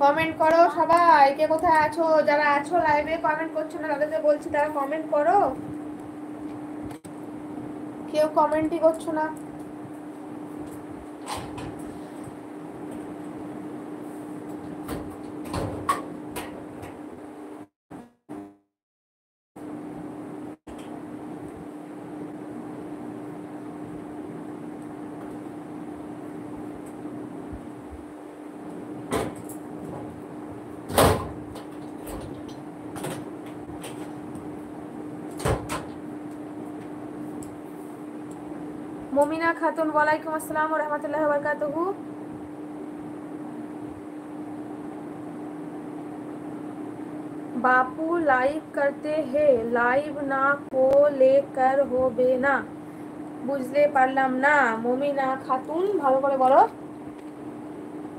Comment করো সবাই, কে কোথায় আছো, যারা আছো লাইভে কমেন্ট করছো না তাদেরকে বলছি তারা কমেন্ট করো। কেউ কমেন্টই করছো না। মমিনা খাতুন, ওয়ালাইকুম আসসালাম ওয়া রাহমাতুল্লাহি ওয়া বারাকাতুহু। बापू लाइव करते हैं, लाइव ना को लेकर হবে না। বুঝতে পারলাম না মমিনা খাতুন, ভালো করে বলো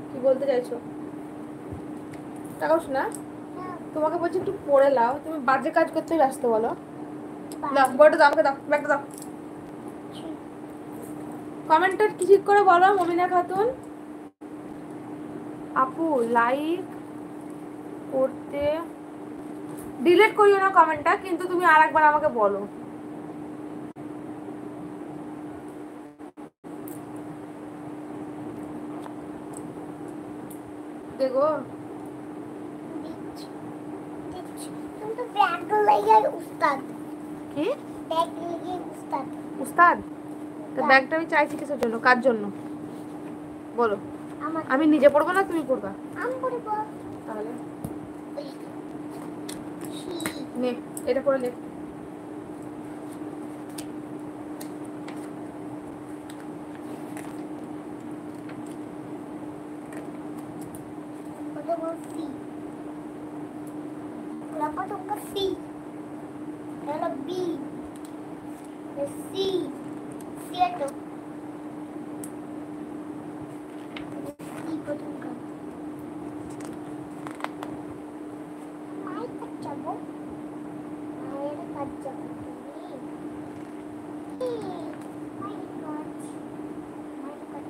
কি বলতে চাইছো। তাকাস না, তোমাকে বলছি একটু পড়ে লাও, তুমি বাজে কাজ করতে ব্যস্ত। বলো নাও, বড়টা দাও, আমাকে দাও, ব্যাগটা দাও। কমেন্টটা কি ঠিক করে বলো মমিনা খাতুন। আপু লাইক করতে, ডিলিট করিও না কমেন্টটা, কিন্তু তুমি আরেকবার আমাকে বলো। দেখো তুমি তো ব্যাগ লাগিয়ে উস্তাদ। কি ব্যাগ লাগিয়ে উস্তাদ? উস্তাদ? তো ব্যাগটা আমি চাইছি কিসের জন্য, কার জন্য বলো। আমি নিজে পড়বো না তুমি পড়বা? আমি পড়ব। তাহলে নে এটা করে নে। ওটা বল সি। লাপা তোমরা সি। এটা বি। সি। সি এটা। সি প্রথম কাজ। মাই কাজ যাবো। মায়ের কাজ যাবো। মাই কাজ। মাই কাজ।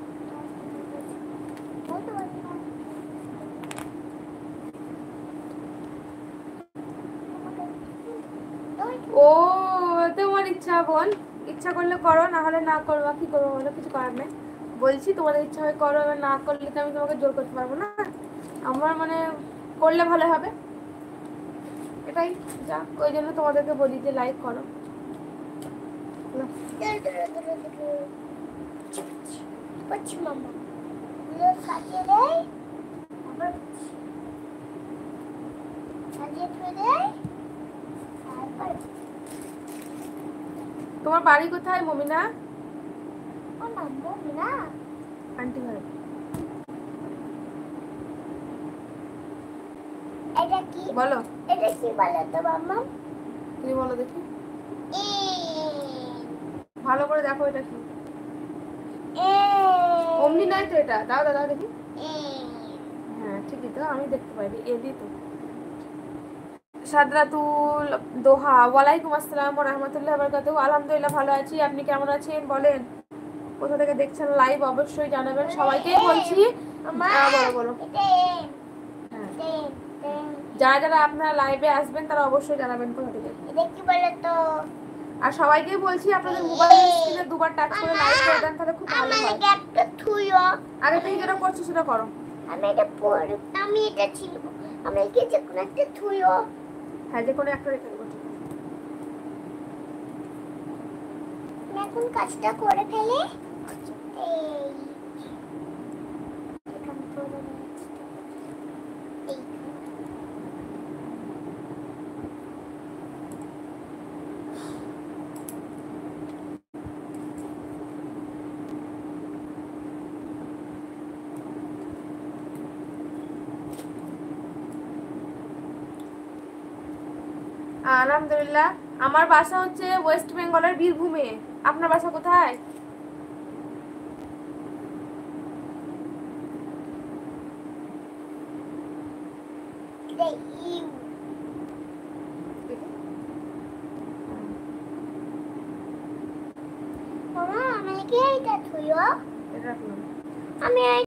বলতে পারি না। ও তোমার ইচ্ছা বোন, ইচ্ছা করলে করো, না হলে না করো, কি করবো বলো, কিছু করার নেই। বলছি তোমাদের ইচ্ছা হয় করো, এবার না করলে তো আমি তোমাকে জোর করতে পারবো না। আমার মানে করলে ভালো হবে, এটাই যা, ওই জন্য তোমাদেরকে বলি যে লাইক করো। What's mama? Look Saturday. Saturday. তোমার বাড়ি কোথায় মমিনা? ও না মমিনা আন্টি ঘরে। এটা কি বলো, এটা কি বলো তো মাম্মা? তুমি বলো দেখি, এ ভালো করে দেখো এটা কি। এ অমনি নয় তো এটা, দাও দাও দাও দেখি। এ হ্যাঁ ঠিকই তো, আমি দেখতে পাইনি, এদি তো। সাদরাতুল দোহা, ওয়ালাইকুম আসসালাম ওয়া রাহমাতুল্লাহি ওয়া বারাকাতুহু। আলহামদুলিল্লাহ ভালো আছি, আপনি কেমন আছেন বলেন, কোথা থেকে দেখছেন লাইভ অবশ্যই জানাবেন। সবাইকেই বলছি, বলো বলো। যারা যারা আপনারা লাইভে আসবেন তারা অবশ্যই জানাবেন কোথা থেকে। এটা কি বলো তো? আর সবাইকেই বলছি আপনাদের মোবাইলের স্ক্রিনে দুবার টাচ করে লাইক করে দেন, তাহলে খুব ভালো হয়। আমাকে একটা থুইও। আগে থেকে যেটা করছো সেটা করো। আমি এটা পড়ি, আমি এটা ছিল, আমি কি যে কোন একটা থুইও। হ্যাঁ যে কোনো একটা রেখে দেবো। আমি এখন কাজটা করে ফেলি। আচ্ছা এই এখান করে এই আলহামদুলিল্লাহ। আমার বাসা হচ্ছে ওয়েস্ট বেঙ্গলের বীরভূমে। আপনার বাসা কোথায়? ইউ মামা আমি কি এটা থুইও? এটা রাখলাম। আমি